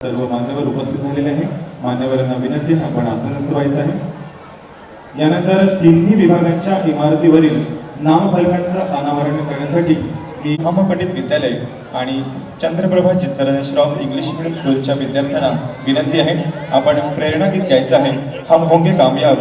सर्व मान्यवर उपस्थित झालेले आहे. मान्यवरांना विनंती आपण आसनस्थ व्हायचं आहे. यानंतर तिन्ही विभागांच्या इमारतीवरील नामफलकांचं अनावरण करण्यासाठी मी पंडित विद्यालय आणि चंद्रप्रभा चित्तरंजन श्रॉफ इंग्लिश मीडियम स्कूलच्या विद्यार्थ्यांना विनंती आहे, आपण प्रेरणा गीत गायचं आहे. हम होंगे कामयाब.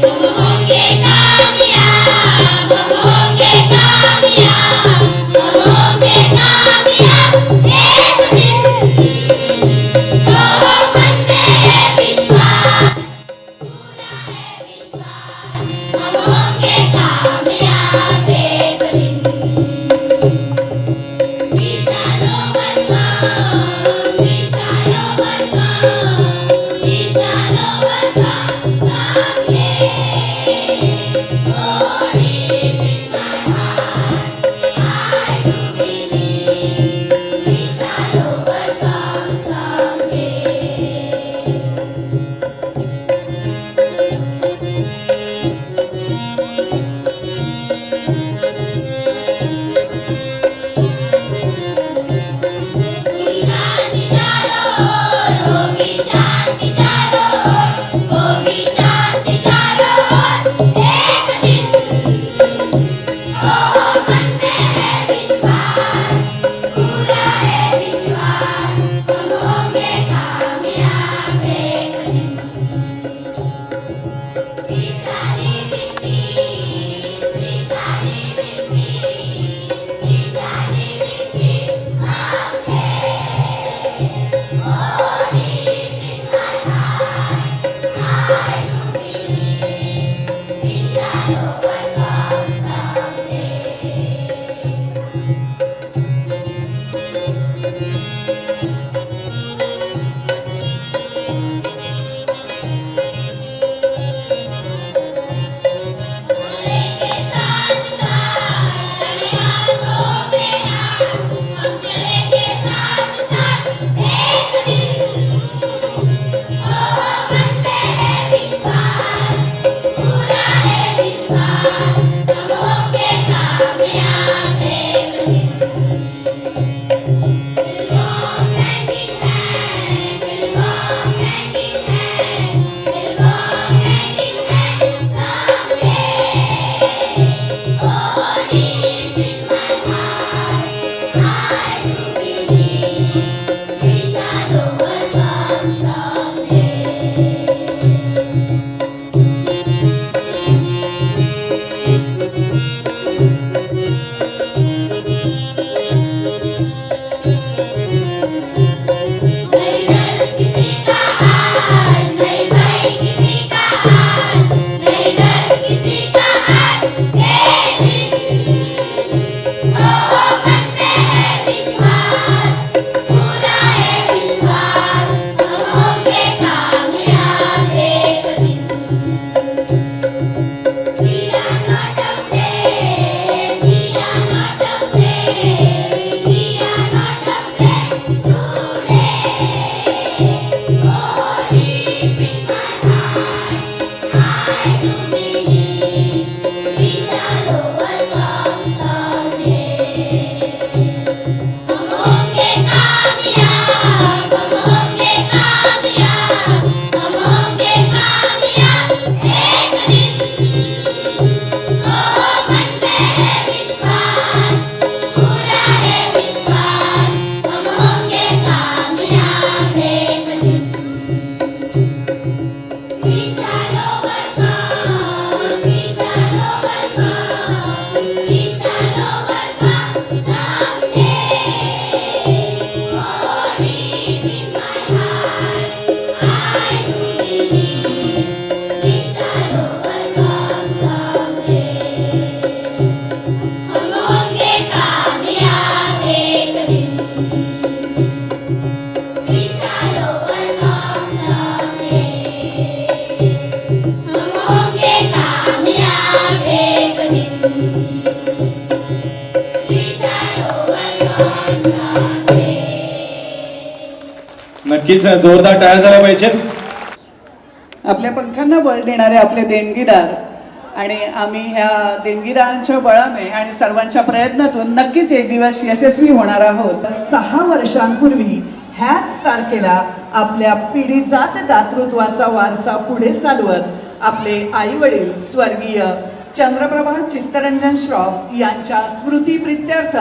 हम होंगे कामयाब. नक्कीच जोरदार टाळ्या झाल्या पाहिजेत. आपल्या पंखांना बळ देणारे आपले देणगीदार आणि आम्ही ह्या देणगीदारांच्या बळाने आणि सर्वांच्या प्रयत्नातून नक्कीच एक दिवस यशस्वी होणार आहोत. 6 वर्षांपूर्वी ह्याच तारखेला आपल्या पिढीजात दातृत्वाचा वारसा पुढे चालवत आपले आई वडील स्वर्गीय चंद्रप्रभा चित्तरंजन श्रॉफ यांच्या स्मृतीप्रित्यर्थ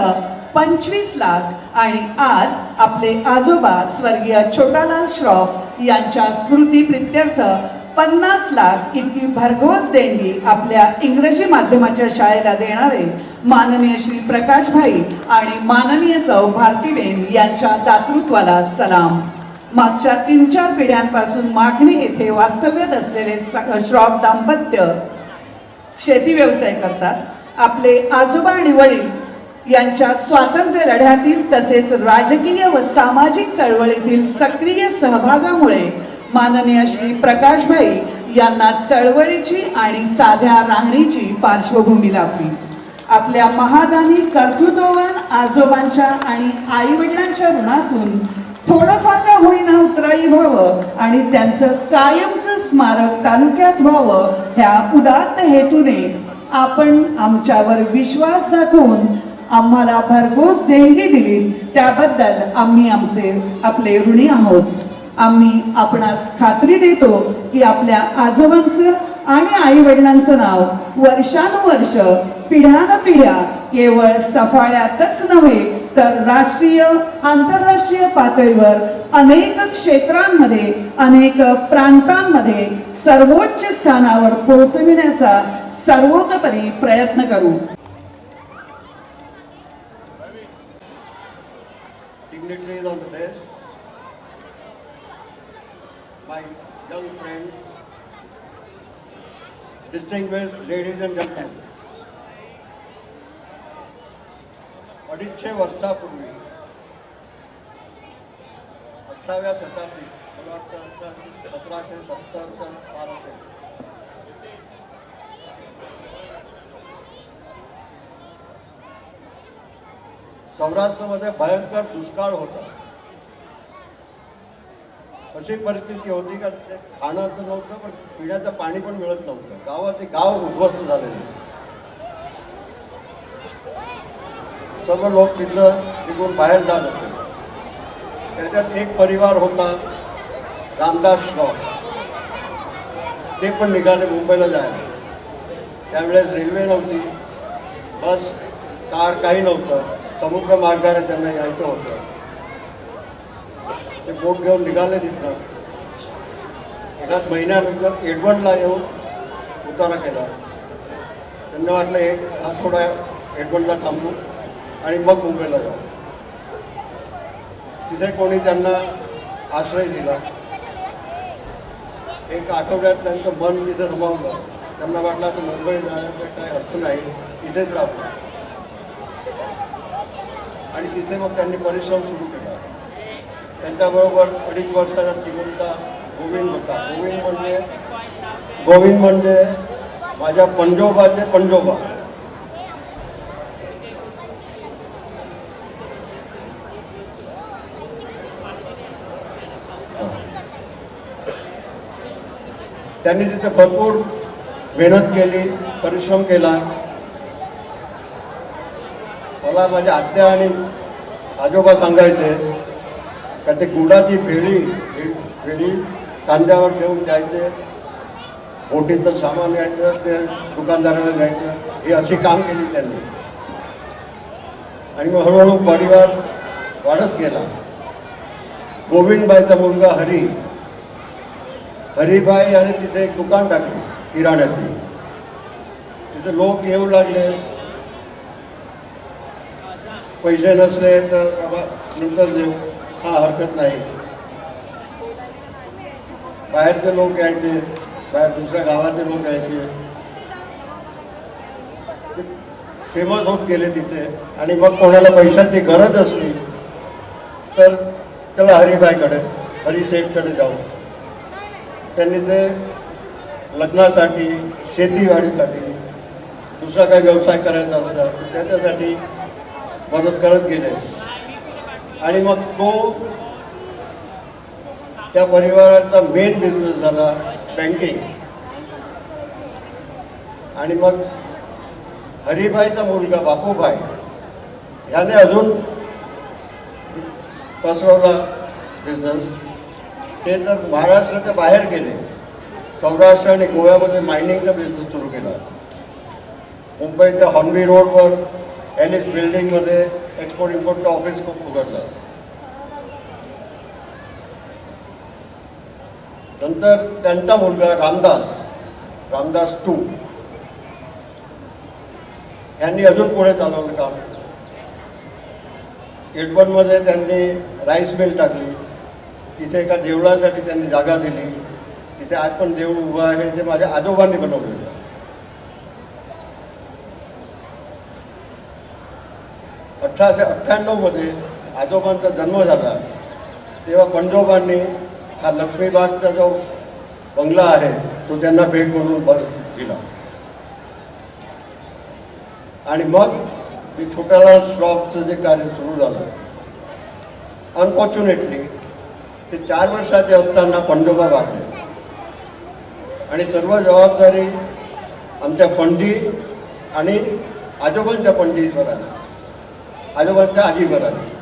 25 लाख आणि आज आपले आजोबा स्वर्गीय छोटालाल श्रॉफ यांच्या स्मृतीप्रित्यर्थ 50 लाख इतकी भरघोस देणगी आपल्या इंग्रजी माध्यमाच्या शाळेला देणारे माननीय श्री प्रकाशभाई आणि माननीय सौ भारतीबेन यांच्या दातृत्वाला सलाम. मागच्या 3-4 पिढ्यांपासून मागणी येथे वास्तव्यात असलेले श्रॉफ दाम्पत्य शेती व्यवसाय करतात. आपले आजोबा आणि वडील यांच्या स्वातंत्र्य लढ्यातील तसेच राजकीय व सामाजिक चळवळीतील सक्रिय सहभागामुळे माननीय श्री प्रकाशभाई यांना चळवळीची आणि साध्या राहणीची पार्श्वभूमी लाभली. आपल्या महादानी कर्तृत्ववान आजोबांच्या आणि आई वडिलांच्या ऋणातून थोडंफार का होईना उतराई व्हावं आणि त्यांचं कायमचं स्मारक तालुक्यात व्हावं ह्या उदात्त हेतूने आपण आमच्यावर विश्वास दाखवून आम्हाला भरघोस देणगी दिली त्याबद्दल आम्ही आपले ऋणी आहोत. आम्ही आपणास खात्री देतो की आपल्या आजोबांचं आणि आई वडिलांचं नाव वर्षानुवर्ष पिढ्यानपिढ्या केवळ सफाळ्यातच नव्हे तर राष्ट्रीय आंतरराष्ट्रीय पातळीवर अनेक क्षेत्रांमध्ये अनेक प्रांतांमध्ये सर्वोच्च स्थानावर पोहोचविण्याचा सर्वोतपरी प्रयत्न करू. Dignitaries of the desk, my young friends, distinguished ladies and gentlemen, 250 वर्षापूर्वी 18व्या शताब्दीत मला वाटतं 1770 साल असेल, सौराष्ट्रामध्ये भयंकर दुष्काळ होता. अशी परिस्थिती होती का ते खाणं तर नव्हतं पण पिण्याचं पाणी पण मिळत नव्हतं. गावात ते गाव उद्ध्वस्त झालेले, सर्व लोक तिथं निघून बाहेर जात होते. त्याच्यात एक परिवार होता रामदास श्रॉफ, ते पण निघाले मुंबईला जायला. त्यावेळेस रेल्वे नव्हती, बस कार काही नव्हतं, समुद्र मार्गाने त्यांना यायचं होतं. ते बोट घेऊन निघाले तिथनं. एकाच महिन्यानंतर एडवर्डला येऊन उतारा केला. त्यांना वाटलं एक आठवडा एडवर्डला थांबू आणि मग मुंबईला जाऊ. तिथे कोणी त्यांना आश्रय दिला. एक आठवड्यात त्यांचं मन तिथे रमवलं. त्यांना वाटलं तर मुंबई जाण्याचा काही अर्थ नाही, इथेच राहू. आणि तिथे मग त्यांनी परिश्रम सुरू केला. त्यांच्याबरोबर 2.5 वर्षाचा चिमुलका गोविंद होता. गोविंद म्हणजे माझ्या पंजोबाचे पंजोबा. त्यांनी तिथे भरपूर मेहनत केली, परिश्रम केला. मला माझ्या आत्या आणि आजोबा सांगायचे का ते गुडाची भेळी कांद्यावर घेऊन जायचे, बोटीतनं सामान यायचं, ते दुकानदाराला द्यायचं. हे अशी काम केली त्यांनी. आणि मग हळूहळू परिवार वाढत गेला. गोविंदबाईचा मुलगा हरिबाई याने तिथे एक दुकान टाकली किराण्याची. तिथे लोक येऊ लागले. पैसे नसले तर बाबा नंतर देऊ, हा हरकत नाही. बाहेरचे लोक यायचे, बाहेर दुसऱ्या गावाचे लोक यायचे. ते फेमस होत गेले तिथे. आणि मग कोणाला पैशाची गरज असली तर त्याला हरिशेठकडे जाऊ. त्यांनी ते लग्नासाठी, शेतीवाडीसाठी, दुसरा काही व्यवसाय करायचा असला तर त्याच्यासाठी मदत करत गेले. आणि मग तो त्या परिवाराचा मेन बिझनेस झाला बँकिंग. आणि मग हरिभाईचा मुलगा बापूभाई ह्याने अजून पसरवला बिझनेस. ते तर महाराष्ट्राच्या बाहेर गेले, सौराष्ट्र आणि गोव्यामध्ये मायनिंगचा बिझनेस सुरू केला. मुंबईच्या हॉर्नबी रोडवर एलिस बिल्डिंगमध्ये एक्सपोर्ट इम्पोर्टचं ऑफिस खूप उघडलं. नंतर त्यांचा मुलगा रामदास टू यांनी अजून पुढे चालवलं काम. एडवनमध्ये त्यांनी राईस मिल टाकली. तिथे एका देवळासाठी त्यांनी जागा दिली. तिथे आज पण देऊळ उभं आहे, जे माझ्या आजोबांनी बनवलेलं. 1898 मध्ये आजोबांचा जन्म झाला तेव्हा पंजोबांनी हा लक्ष्मीबागचा जो बंगला आहे तो त्यांना भेट म्हणून दिला. आणि मग ते छोट्यालाल श्रॉफचं जे कार्य सुरू झालं, अनफॉर्च्युनेटली ते 4 वर्षाचे असताना पंजोबा वारले आणि सर्व जबाबदारी आमच्या पणजी आणि आजोबांच्या पणजीवर आली, आजोबांच्या आजीवर आली.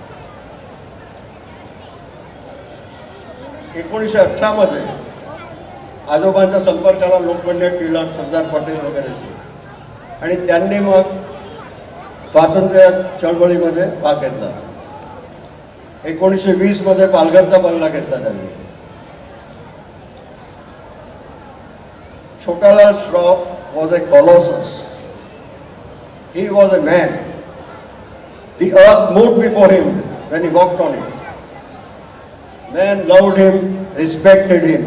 1918 मध्ये आजोबांच्या संपर्काला लोकमान्य टिळक, सरदार पटेल वगैरे, आणि त्यांनी मग स्वातंत्र्य चळवळीमध्ये भाग घेतला. 1920 मध्ये पालघरचा बंगला घेतला त्यांनी. Chhotelal Shroff was a colossus. He was a man. The earth moved before him when he walked on it. Men loved him, respected him.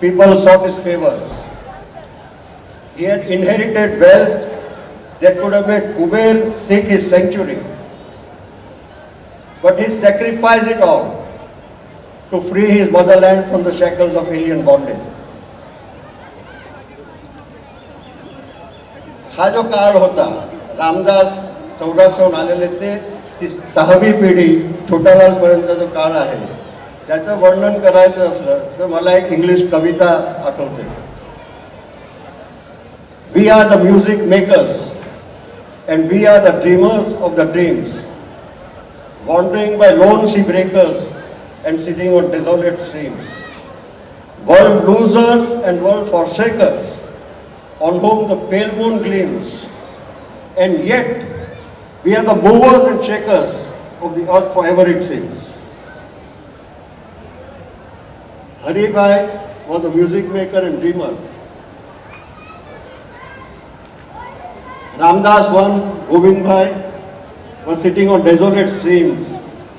People sought his favors. He had inherited wealth that could have made Kuber seek his sanctuary. But he sacrificed it all to free his motherland from the shackles of alien bondage. हा जो काळ होता, रामदास सौराष्ट्राहून आलेले ते 6वी पिढी छोटालालपर्यंतचा जो काळ आहे, त्याचं वर्णन करायचं असलं तर मला एक इंग्लिश कविता आठवते. We are the music makers and we are the dreamers of the dreams, wandering by lone sea breakers and sitting on desolate streams, world losers and world forsakers, on whom the pale moon gleams, and yet we are the movers and shakers of the earth forever, it seems. Hari Bhai was a music maker and dreamer. Ramdas one, Govind Bhai, was sitting on desolate streams,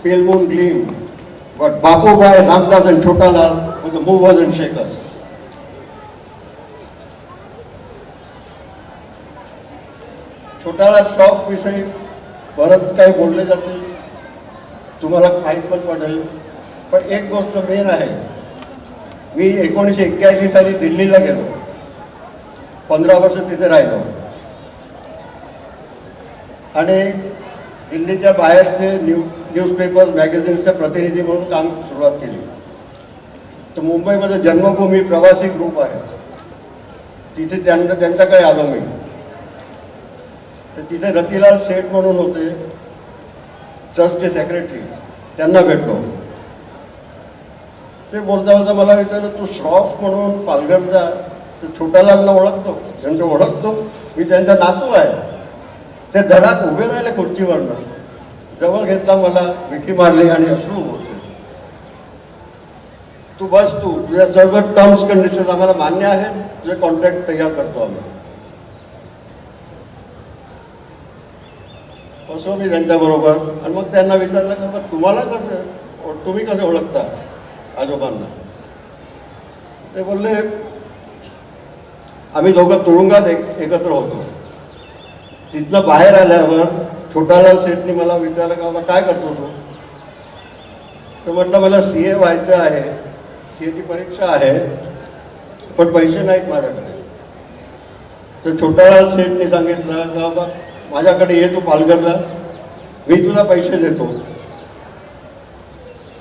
pale moon gleam. But Bapu Bhai, Ramdas and Chotalal were the movers and shakers. Chhotelal Shroff विषयी बरंच काही बोलले जाते, तुम्हाला माहीत पण पडेल. पण एक गोष्ट मेन आहे, मी 1981 साली दिल्लीला गेलो, 15 वर्ष तिथे राहिलो आणि दिल्लीच्या बाहेरचे न्यूजपेपर्स, मॅगझिन्सचे प्रतिनिधी म्हणून काम सुरुवात केली. तर मुंबईमध्ये जन्मभूमी प्रवासी ग्रुप आहे, तिथे त्यांच्याकडे आलो मी. तर तिथे रतिलाल शेठ म्हणून होते, ट्रस्टचे सेक्रेटरी, त्यांना भेटलो. ते बोलता बोलता मला विचारलं, तू श्रॉफ म्हणून पालघरचा छोटालालला ओळखतो? त्यांचं ओळखतो, मी त्यांचा नातू आहे. ते धडात उभे राहिले खुर्चीवरनं, जवळ घेतला, मला मिठी मारली आणि अश्रू होते. तू बस, तुझ्या सर्व टर्म्स कंडिशन आम्हाला मान्य आहेत, तुझे कॉन्ट्रॅक्ट तयार करतो आम्ही. असो मी त्यांच्याबरोबर. आणि मग त्यांना विचारलं का तुम्हाला तुम्ही कसं ओळखता आजोबांना? ते बोलले, आम्ही दोघं तुरुंगात एकत्र होतो. तिथनं बाहेर आल्यावर छोटालाल शेठनी मला विचारलं का बाबा काय करतो तू? तर म्हटलं मला CA व्हायचं आहे, CAची परीक्षा आहे, पण पैसे नाहीत माझ्याकडे. तर छोटालाल शेठनी सांगितलं का बाबा माझ्याकडे ये, तू पालघरला, मी तुला पैसे देतो,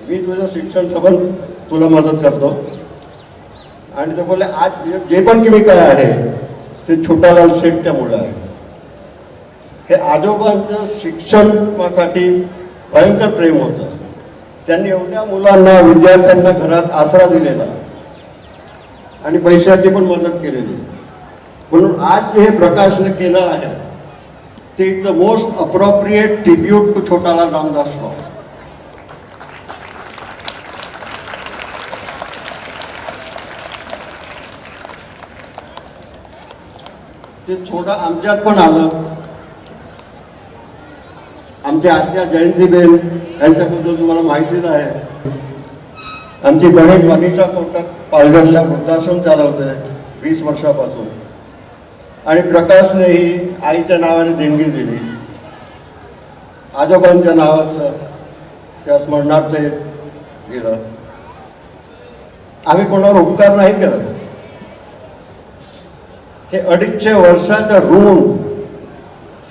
मी तुझं शिक्षण सबंध तुला मदत करतो. आणि ते बोलले आज जे पण तुम्ही काय आहे ते छोटालाल शेठच्या मुलं आहे. हे आजोबांचं शिक्षणासाठी भयंकर प्रेम होतं. त्यांनी एवढ्या मुलांना विद्यार्थ्यांना घरात आसरा दिलेला आणि पैशाची पण मदत केलेली. म्हणून आज हे प्रकाशन केलं आहे ते the most appropriate tribute to Chhotalal Ramdas Rao. ते थोडं आमच्यात पण आलं. आमच्या आत्या जयंतीबेन यांच्याबद्दल तुम्हाला माहितीच आहे. आमची बहीण मनीषा कोटक पालघरला वृद्धाश्रम चालवते 20 वर्षापासून. आणि प्रकाशने ही आईच्या नावाने देणगी दिली. आजोबांच्या नावाचं त्या स्मरणार्थ दिलं. आम्ही कोणावर उपकार नाही करत. हे 250 वर्षाचा ऋण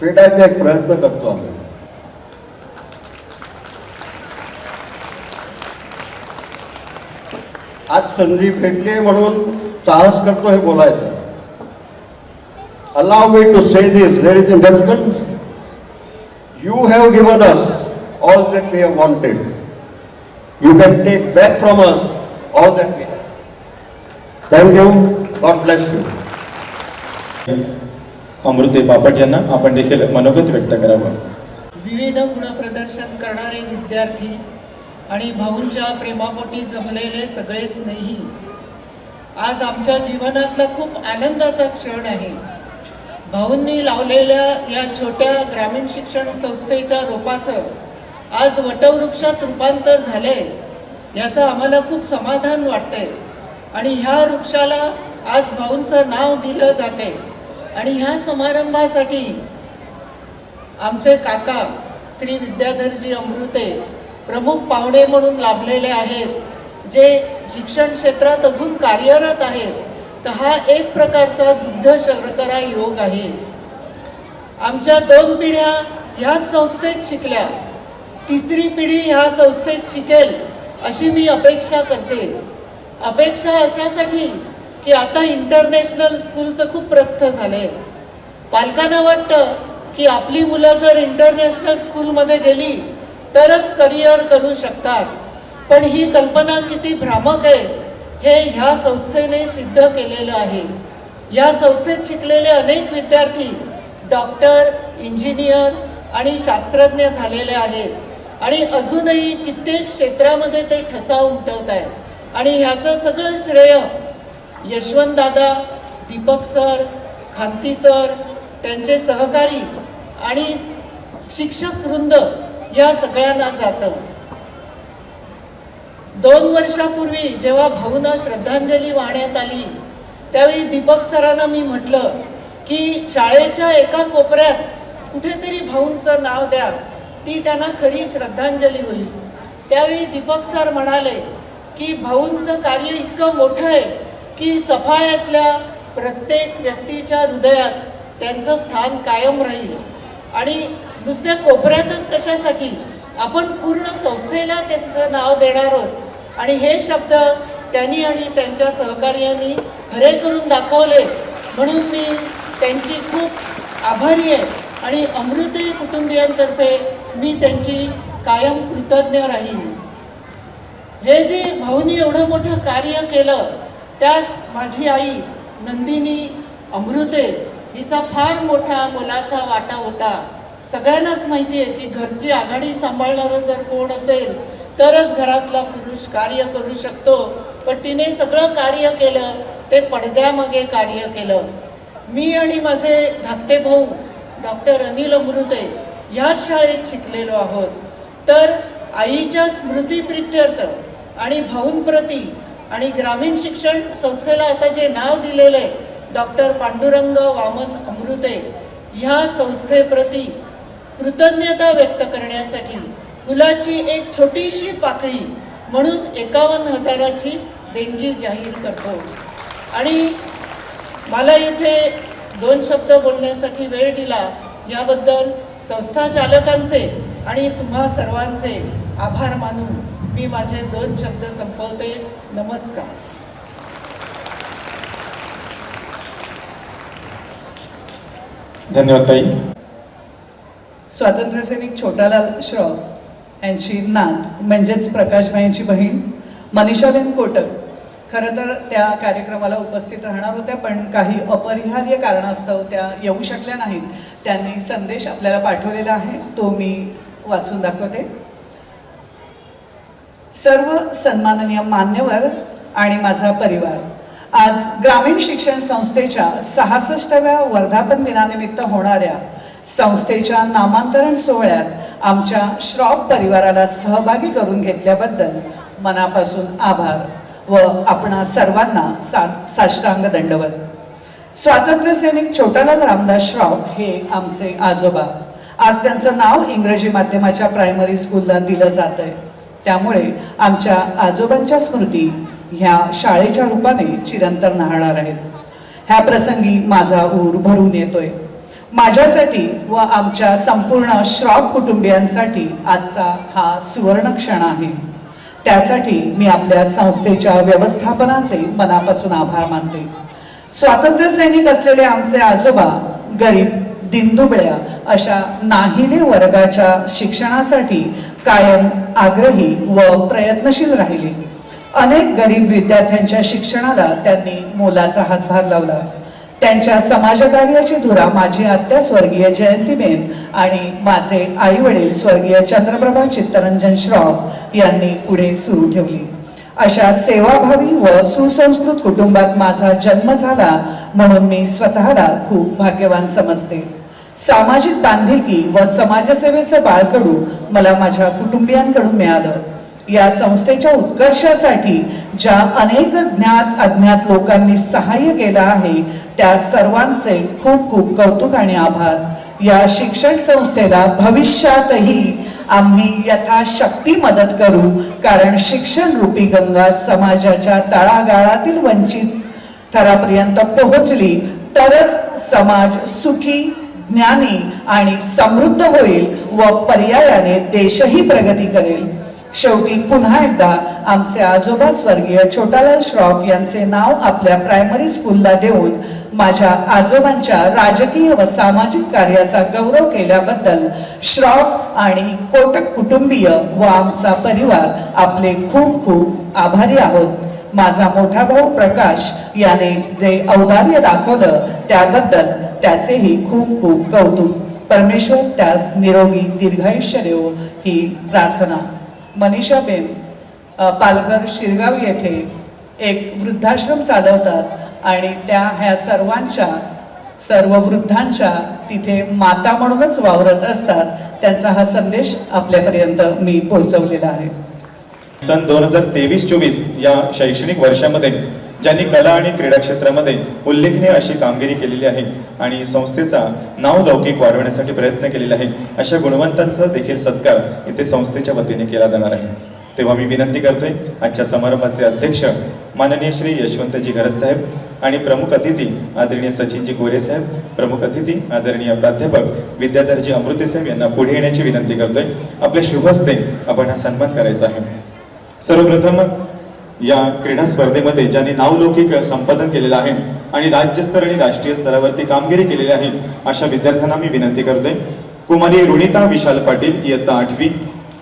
फेडायचा एक प्रयत्न करतो आम्ही. आज संधी भेटली म्हणून साहस करतो हे बोलायचं. Allow me to say this, ladies and gentlemen, you have given us all that we have wanted. You can take back from us all that we have. Thank you. God bless you. अमृते बापट यांना आपण देखील मनोगत व्यक्त करावं. विविध गुणप्रदर्शन करणारे विद्यार्थी आणि भाऊंच्या प्रेमापोटी जमलेले सगळे स्नेही, आज आमच्या जीवनातला खूप आनंदाचा क्षण आहे. भाऊंनी लावलेल्या या छोट्या ग्रामीण शिक्षण संस्थेच्या रोपाचं आज वटवृक्षात रूपांतर झालंय, याचं आम्हाला खूप समाधान वाटतंय. आणि ह्या वृक्षाला आज भाऊंचं नाव दिलं जाते. आणि ह्या समारंभासाठी आमचे काका श्री विद्याधरजी अमृते प्रमुख पाहुणे म्हणून लाभलेले आहेत, जे शिक्षण क्षेत्रात अजून कार्यरत आहेत. तर हा एक प्रकारचा दुग्ध शर्करा योग आहे. आमच्या 2 पिढ्या ह्या संस्थेत शिकल्या, 3री पिढी ह्या संस्थेत शिकेल अशी मी अपेक्षा करते. अपेक्षा अशासाठी की आता इंटरनॅशनल स्कूलचं खूप प्रस्थ झालंय. पालकांना वाटतं की आपली मुलं जर इंटरनॅशनल स्कूलमध्ये गेली तरच करिअर करू शकतात. पण ही कल्पना किती भ्रामक आहे हे ह्या संस्थेने सिद्ध केलेलं आहे. या संस्थेत शिकलेले अनेक विद्यार्थी डॉक्टर, इंजिनियर आणि शास्त्रज्ञ झालेले आहेत. आणि अजूनही कित्येक क्षेत्रामध्ये ते ठसा उमटवत आहेत. आणि ह्याचं सगळं श्रेय यशवंत दादा, दीपक सर, खांती सर, त्यांचे सहकारी आणि शिक्षक वृंद या सगळ्यांना जातं. 2 वर्षापूर्वी जेव्हा भाऊंना श्रद्धांजली वाहण्यात आली त्यावेळी दीपक सरांना मी म्हटलं की शाळेच्या एका कोपऱ्यात कुठेतरी भाऊंचं नाव द्या, ती त्यांना खरी श्रद्धांजली होईल. त्यावेळी दीपक सर म्हणाले की भाऊंचं कार्य इतकं मोठं आहे की सफाळ्यातल्या प्रत्येक व्यक्तीच्या हृदयात त्यांचं स्थान कायम राहील. आणि नुसत्या कोपऱ्यातच कशासाठी, आपण पूर्ण संस्थेला त्यांचं नाव देणार आहोत. आणि हे शब्द त्यांनी आणि त्यांच्या सहकार्यांनी खरे करून दाखवले. म्हणून मी त्यांची खूप आभारी आहे. आणि अमृते कुटुंबियांतर्फे मी त्यांची कायम कृतज्ञ राहील. हे जे भाऊनी एवढं मोठं कार्य केलं त्यात माझी आई नंदिनी अमृते हिचा फार मोठा मोलाचा वाटा होता. सगळ्यांनाच माहिती आहे की घरची आघाडी सांभाळणारं जर कोण असेल तरच घरातला पुरुष कार्य करू शकतो. पण तिने सगळं कार्य केलं, ते पडद्यामागे कार्य केलं. मी आणि माझे धाकटे भाऊ डॉक्टर अनिल अमृते ह्याच शाळेत शिकलेलो आहोत. तर आईच्या स्मृतीप्रित्यर्थ आणि भाऊंप्रती आणि ग्रामीण शिक्षण संस्थेला आता जे नाव दिलेलं आहे डॉक्टर पांडुरंग वामन अमृते, ह्या संस्थेप्रती कृतज्ञता व्यक्त करण्यासाठी फुलाची एक छोटीशी पाकळी म्हणून 51,000ची देणगी जाहीर करतो. आणि मला इथे 2 शब्द बोलण्यासाठी वेळ दिला याबद्दल संस्था चालकांचे आणि तुम्हा सर्वांचे आभार मानून मी मी माझे 2 शब्द संपवते. नमस्कार. धन्यवाद ताई. स्वातंत्र्यसैनिक छोटालाल श्रॉफ यांची नात म्हणजेच प्रकाशभाईंची बहीण मनीषाबेन कोटक खरं तर त्या कार्यक्रमाला उपस्थित राहणार होत्या, पण काही अपरिहार्य कारणास्तव त्या येऊ शकल्या नाहीत. त्यांनी संदेश आपल्याला पाठवलेला आहे, तो मी वाचून दाखवते. सर्व सन्माननीय मान्यवर आणि माझा परिवार, आज ग्रामीण शिक्षण संस्थेच्या 66व्या वर्धापन दिनानिमित्त होणाऱ्या संस्थेच्या नामांतरण सोहळ्यात आमच्या श्रॉफ परिवाराला सहभागी करून घेतल्याबद्दल मनापासून आभार व आपणा सर्वांना साष्टांग दंडवत. स्वातंत्र्यसैनिक छोटालाल रामदास श्रॉफ हे आमचे आजोबा. आज त्यांचं नाव इंग्रजी माध्यमाच्या प्रायमरी स्कूलला दिलं जात आहे, त्यामुळे आमच्या आजोबांच्या स्मृती ह्या शाळेच्या रूपाने चिरंतर नाहणार आहेत. ह्या प्रसंगी माझा ऊर भरून येतोय. माझ्यासाठी व आमच्या संपूर्ण श्रॉफ कुटुंबियांसाठी आजचा हा सुवर्ण क्षण आहे. त्यासाठी मी आपल्या संस्थेच्या व्यवस्थापनाचे मनापासून आभार मानते. स्वातंत्र्य सैनिक असलेले आमचे आजोबा गरीब, दिनदुबळ्या अशा नाहिले वर्गाच्या शिक्षणासाठी कायम आग्रही व प्रयत्नशील राहिले. अनेक गरीब विद्यार्थ्यांच्या शिक्षणाला त्यांनी मोलाचा हातभार लावला. त्यांच्या समाजकार्याची धुरा माझी आत्या स्वर्गीय जयंतीबेन आणि माझे आई वडील स्वर्गीय चंद्रप्रभा चित्तरंजन श्रॉफ यांनी पुढे सुरू ठेवली. अशा सेवाभावी व सुसंस्कृत कुटुंबात माझा जन्म झाला म्हणून मी स्वतःला खूप भाग्यवान समजते. सामाजिक बांधिलकी व समाजसेवेचं बाळकडू मला माझ्या कुटुंबियांकडून मिळालं. या संस्थेच्या उत्कर्षासाठी ज्या अनेक ज्ञात अज्ञात लोकांनी सहाय्य केलं आहे त्या सर्वांचे खूप खूप कौतुक आणि आभार. या शिक्षण संस्थेला भविष्यातही आम्ही यथाशक्ती मदत करू, कारण शिक्षण रूपी गंगा समाजाच्या तळागाळातील वंचित थरापर्यंत पोहोचली तरच समाज सुखी, ज्ञानी आणि समृद्ध होईल व पर्यायाने देशही प्रगती करेल. शेवटी पुन्हा एकदा आमचे आजोबा स्वर्गीय छोटालाल श्रॉफ यांचे नाव आपल्या प्रायमरी स्कूलला देऊन माझ्या आजोबांच्या राजकीय व सामाजिक कार्याचा गौरव केल्याबद्दल श्रॉफ आणि कोटक कुटुंबीय व आमचा परिवार आपले खूप खूप आभारी आहोत. माझा मोठा भाऊ प्रकाश याने जे औदार्य दाखवलं त्याबद्दल त्याचेही खूप खूप कौतुक. परमेश्वर त्यास निरोगी दीर्घायुष्य देवो ही प्रार्थना. मनीषाबेन पालघर शिरगाव येथे एक वृद्धाश्रम चालवतात आणि त्या ह्या सर्व वृद्धांच्या तिथे माता म्हणूनच वावरत असतात. त्यांचा हा संदेश आपल्यापर्यंत मी पोहोचवलेला आहे. सन 2023-24 या शैक्षणिक वर्षामध्ये ज्यांनी कला आणि क्रीडा क्षेत्रामध्ये उल्लेखनीय अशी कामगिरी केलेली आहे आणि संस्थेचा नावलौकिक वाढवण्यासाठी प्रयत्न केलेला आहे, अशा गुणवंतांचा देखील सत्कार इथे संस्थेच्या वतीने केला जाणार आहे. तेव्हा मी विनंती करतोय आजच्या समारंभाचे अध्यक्ष माननीय श्री यशवंतजी घरत साहेब आणि प्रमुख अतिथी आदरणीय सचिनजी गोरे साहेब, प्रमुख अतिथी आदरणीय प्राध्यापक विद्याधरजी अमृते साहेब यांना पुढे येण्याची विनंती करतोय. आपल्या शुभ हस्ते आपण हा सन्मान करायचा आहे. सर्वप्रथम या क्रीडा स्पर्धेमध्ये ज्यांनी नावलौकिक संपादन केलेलं आहे आणि राज्यस्तर आणि राष्ट्रीय स्तरावरती कामगिरी केलेली आहे अशा विद्यार्थ्यांना मी विनंती करतोय. कुमारी रुणिता विशाल पाटील इयत्ता 8वी,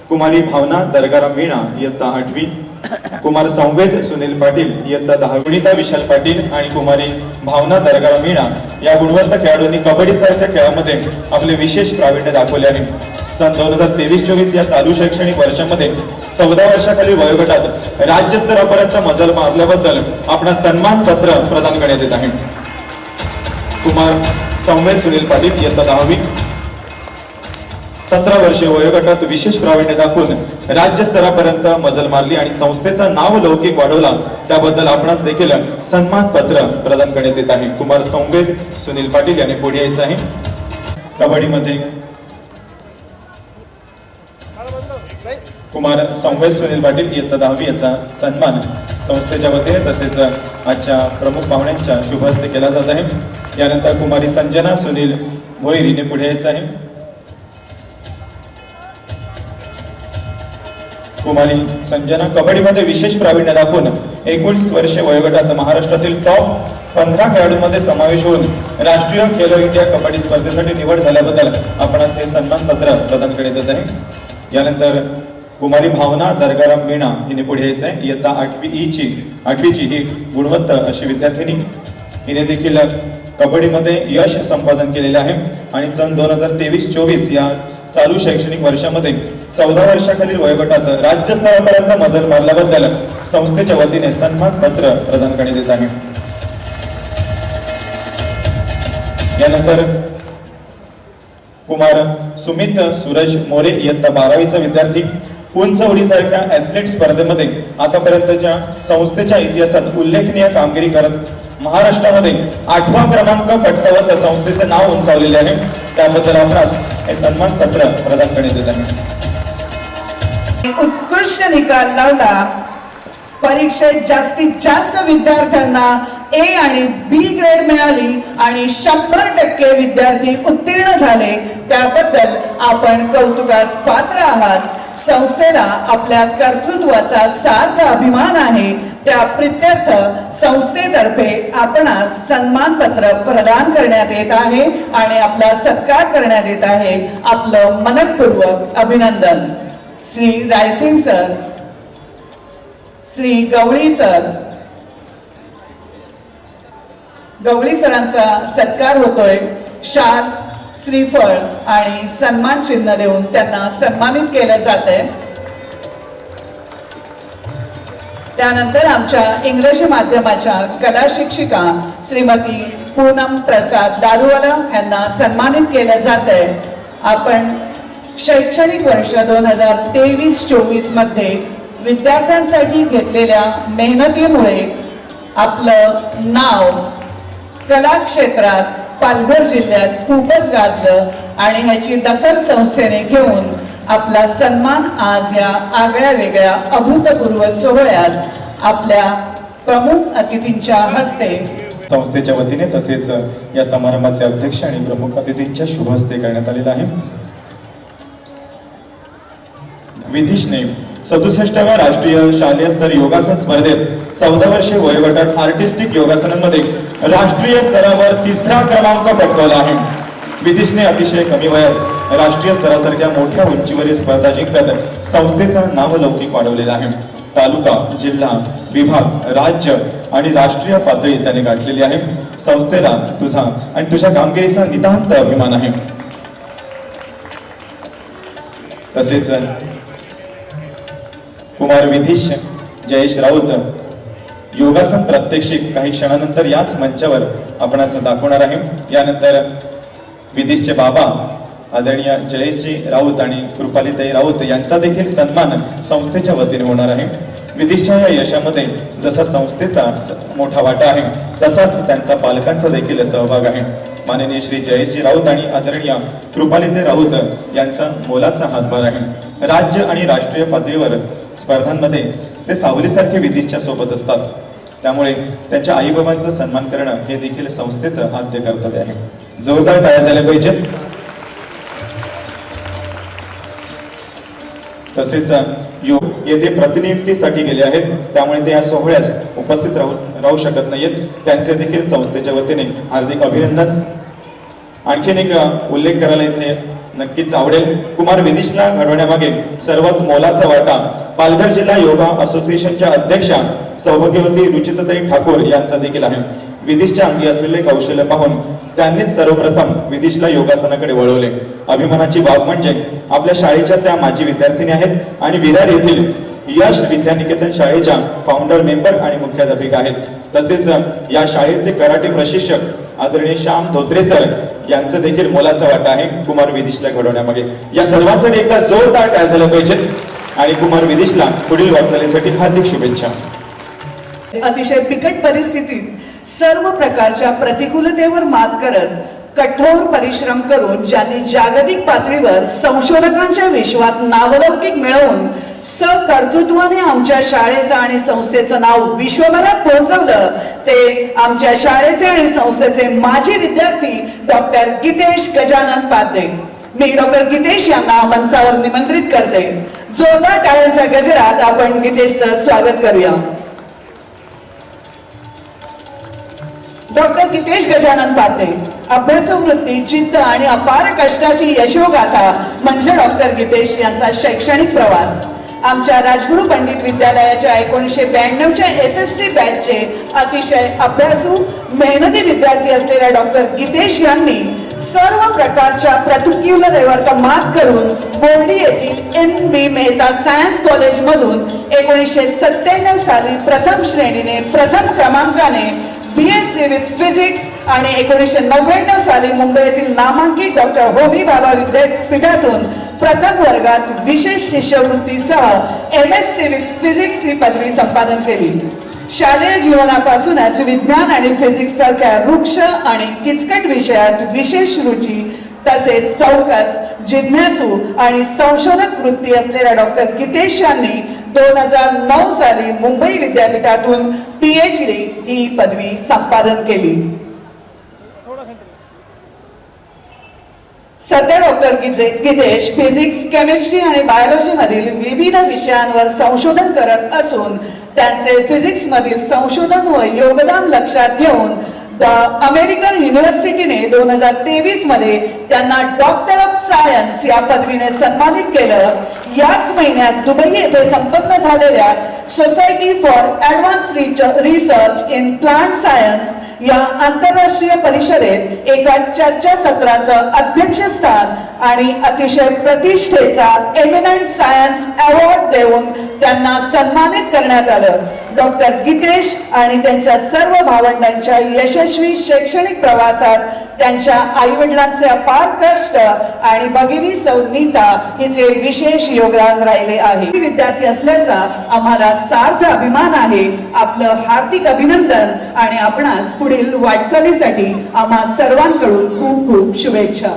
कुमारी भावना दरगाराम मीणा इयत्ता 8वी, कुमार संवेद सुनील पाटील इयत्ता 10वी. रुणिता विशाल पाटील आणि कुमारी भावना दरगाराम मीणा या गुणवंत खेळाडूंनी कबड्डी सारख्या खेळामध्ये आपले विशेष प्रावीण्य दाखवले आहे. सन 2023-24 या चालू शैक्षणिक वर्षामध्ये 14 वर्षाखालील वयोगटात राज्यस्तरापर्यंत मजल मारल्याबद्दल आपणास सन्मान पत्र प्रदान करण्यात येत आहे. कुमार संवेद सुनील पाटील इयत्ता 10वी, 17 वर्षे वयोगटात विशेष प्रावीण्य दाखवून राज्यस्तरापर्यंत मजल मारली आणि संस्थेचा नावलौकिक वाढवला, त्याबद्दल आपणास देखील सन्मान पत्र प्रदान करण्यात येत आहे. कुमार संवेद सुनील पाटील यांनी पुढे यायचं आहे. कबड्डीमध्ये कुमार संवेद सुनील पाटील इयत्ता 10वी याचा सन्मान संस्थेच्या वतीने तसेच आजच्या प्रमुख पाहुण्यांच्या शुभ हस्ते केला जात आहे. यानंतर कुमारी संजना सुनील भोईर हिने पुढे यायचं आहे. कुमारी संजना कबड्डीमध्ये विशेष प्रावीण्य दाखवून 19 वर्षे वयोगटात महाराष्ट्रातील टॉप 15 खेळाडूंमध्ये समावेश होऊन राष्ट्रीय खेलो इंडिया कबड्डी स्पर्धेसाठी निवड झाल्याबद्दल आपणास हे सन्मान पत्र प्रदान करण्यात येत आहे. यानंतर कुमारी भावना दरगाराम मीणा हिने पुढे यायचं आहे. इयत्ता 8वीची ही गुणवत्ता अशी विद्यार्थिनी. हिने देखील कबड्डीमध्ये यश संपादन केलेले आहे आणि सन 2023-24 या चालू शैक्षणिक वर्षामध्ये 14 वर्षाखालील वयोगटात राज्यस्तरापर्यंत मजल मारल्याबद्दल संस्थेच्या वतीने सन्मान पत्र प्रदान करण्यात येत आहे. यानंतर कुमार सुमित सूरज मोरे इयत्ता 12वीचा विद्यार्थी. उंच उडीसारख्या ऍथलेट स्पर्धेमध्ये आतापर्यंतच्या संस्थेच्या इतिहासात उल्लेखनीय कामगिरी करत महाराष्ट्रामध्ये 8वा क्रमांक पटकावत संस्थेचे नाव उंचावलेले आहे. त्याबद्दल आपणास हे सन्मान पत्र प्रदान करण्यात येत आहे. उत्कृष्ट निकाल लावला. परीक्षेत जास्तीत जास्त विद्यार्थ्यांना ए आणि बी ग्रेड मिळाली आणि 100% विद्यार्थी उत्तीर्ण झाले. त्याबद्दल आपण कौतुकास पात्र आहात. संस्थेला आपल्या कर्तृत्वाचा सार्थ अभिमान आहे. त्या प्रित्यर्थ संस्थेतर्फे आपणास सन्मानपत्र प्रदान करण्यात येत आहे आणि आपला सत्कार करण्यात येत आहे. आपलं मनपूर्वक अभिनंदन. श्री रायसिंग सर, श्री गवळी सर, गवळी सरांचा सत्कार होतोय. शाल, श्रीफळ आणि सन्मान चिन्ह देऊन त्यांना सन्मानित केलं जातंय. त्यानंतर आमच्या इंग्रजी माध्यमाच्या कला शिक्षिका श्रीमती पूनम प्रसाद दारुवाला यांना सन्मानित केलं जातंय. आपण शैक्षणिक वर्ष 2023-24 मध्ये विद्यार्थ्यांसाठी घेतलेल्या मेहनतीमुळे आपलं नाव कला क्षेत्रात पालघर जिल्ह्यात खूपच गाजलं आणि ह्याची दखल संस्थेने घेऊन आपला सन्मान आज या आगळ्या वेगळ्या अभूतपूर्व सोहळ्यात आपल्या प्रमुख अतिथींच्या हस्ते संस्थेच्या वतीने तसेच या समारंभाचे अध्यक्ष आणि प्रमुख अतिथींच्या शुभ हस्ते करण्यात आलेला आहे. विधिशने 67व्या राष्ट्रीय शालेय स्तर योगासन स्पर्धेत 14 वर्षे वयोगटात आर्टिस्टिक योगासनांमध्ये राष्ट्रीय स्तरावर 3रा क्रमांक पटकावला आहे. विधिशने अतिशय कमी वयात राष्ट्रीय स्तरासारख्या मोठ्या उंचीवरील स्पर्धा जिंकत संस्थेचा नावलौकिक वाढवलेला आहे. तालुका, जिल्हा, विभाग, राज्य आणि राष्ट्रीय पातळी त्याने गाठलेली आहे. संस्थेला तुझा आणि तुझ्या कामगिरीचा नितांत अभिमान आहे. तसेच कुमार विधिश जयेश राऊत योगासन प्रात्यक्षिक काही क्षणानंतर याच मंचावर आपणास दाखवणार आहे. यानंतर विधिशचे बाबा आदरणीय जयेशजी राऊत आणि कृपालीताई राऊत यांचा देखील सन्मान संस्थेच्या वतीने होणार आहे. विधिशच्या या यशामध्ये जसा संस्थेचा मोठा वाटा आहे तसाच त्यांचा पालकांचा देखील सहभाग आहे. माननीय श्री जयेशजी राऊत आणि आदरणीय कृपालीताई राऊत यांचा मोलाचा हातभार आहे. राज्य आणि राष्ट्रीय पातळीवर स्पर्धांमध्ये ते सावलीसारखे विधिशच्या सोबत असतात. त्यामुळे त्यांच्या आईबाबांचा सन्मान करणं हे देखील संस्थेचं आद्य कर्तव्य आहे. जोरदार टाळ्या झाल्या पाहिजेत. तसेच येथे प्रतिनियुक्तीसाठी गेले आहेत त्यामुळे ते या सोहळ्यास उपस्थित राहू शकत नाहीत. त्यांचे देखील संस्थेच्या वतीने हार्दिक अभिनंदन. आणखीन एक उल्लेख करायला इथे नक्कीच आवडेल. कुमार विधिशला घडवण्यामागे सर्वात मोलाचा वाटा पालघर जिल्हा योगा असोसिएशनच्या अध्यक्षा सौभाग्यवती रुचिताताई ठाकूर यांचा देखील आहे. विधिशच्या अंगी असलेले कौशल्य पाहून त्यांनीच सर्वप्रथम विधिशला योगासनाकडे वळवले. अभिमानाची बाब म्हणजे आपल्या शाळेच्या त्या माजी विद्यार्थिनी आहेत आणि विरार येथील यश विद्यानिकेतन शाळेच्या फाउंडर मेंबर आणि मुख्याध्यापिका आहेत. तसेच या शाळेचे कराटे प्रशिक्षक आदरणीय श्याम धोत्रे सर यांचं देखील मोलाचा वाटा आहे कुमार विधिशला घडवण्यामागे. या सर्वांसाठी एकदा जोरदार टाळ्या झाल्या पाहिजेत आणि कुमार विधिशला पुढील वाटचालीसाठी हार्दिक शुभेच्छा. अतिशय बिकट परिस्थितीत सर्व प्रकारच्या प्रतिकूलतेवर मात करत कठोर परिश्रम करून ज्यांनी जागतिक पातळीवर संशोधकांच्या विश्वात नावलौकिक मिळवून सकर्तृत्वाने आमच्या शाळेचं आणि संस्थेचं नाव विश्वभरात पोहोचवलं ते आमच्या शाळेचे आणि संस्थेचे माजी विद्यार्थी डॉक्टर गीतेश गजानन पाध्ये. मी डॉक्टर गीतेश यांना मंचावर निमंत्रित करते. जोरदार टाळ्यांच्या गजरात आपण गीतेशचं स्वागत करूया. डॉक्टर गीतेश गजानन पाते, अभ्यासू वृत्ती, जिद्द आणि अपार कष्टाची यशोगाथा म्हणजे डॉक्टर गीतेश यांचा शैक्षणिक प्रवास. आमच्या राजगुरू पंडित विद्यालयाच्या 1992च्या SSC बॅचचे अतिशय अभ्यासू मेहनती विद्यार्थी असलेल्या डॉक्टर गीतेश यांनी सर्व प्रकारच्या प्रतिकूलतेवर मात करून बोर्डी येथील NB मेहता सायन्स कॉलेज मधून 1997 साली प्रथम श्रेणीने प्रथम क्रमांकाने BSc विथ फिजिक्स आणि 1999 साली मुंबईतील नामांकित डॉक्टर होमी भाभा विद्यापीठातून प्रथम वर्गात विशेष शिष्यवृत्तीसह MSc विथ फिजिक्स ही पदवी संपादन केली. शालेय जीवनापासूनच विज्ञान आणि फिजिक्स सारख्या वृक्ष आणि किचकट विषयात विशेष रुची तसेच चौकस, जिज्ञासू आणि संशोधक वृत्ती असलेल्या डॉक्टर गीतेश यांनी 2009 साली मुंबई विद्यापीठातून PhD ही पदवी संपादन केली. सध्या डॉक्टर गीतेश फिजिक्स, केमिस्ट्री आणि बायोलॉजी मधील विविध विषयांवर संशोधन करत असून त्यांचे फिजिक्स मधील संशोधन व योगदान लक्षात घेऊन अमेरिकन युनिव्हर्सिटीने 2023 मध्ये त्यांना डॉक्टर ऑफ सायन्स या पदवीने सन्मानित केलं. याच महिन्यात दुबई येथे संपन्न झालेल्या society for advance research in plant science या आंतरराष्ट्रीय परिषदेत एका चर्चासत्राचं अध्यक्षस्थान आणि अतिशय प्रतिष्ठेचा एमिनंट सायन्स अवॉर्ड देऊन त्यांना सन्मानित करण्यात आलं. डॉक्टर गीतेश आणि त्यांच्या सर्व भावंडांच्या यशस्वी शैक्षणिक प्रवासात त्यांच्या आई वडिलांचे अपार कष्ट आणि भगिनी सौ नीता हिचे विशेष योगदान राहिले आहे. विद्यार्थी असल्याचा आम्हाला सार्थ अभिमान आहे. आपलं हार्दिक अभिनंदन आणि आपणास पुढील वाटचालीसाठी आम्हा सर्वांकडून खूप खूप शुभेच्छा.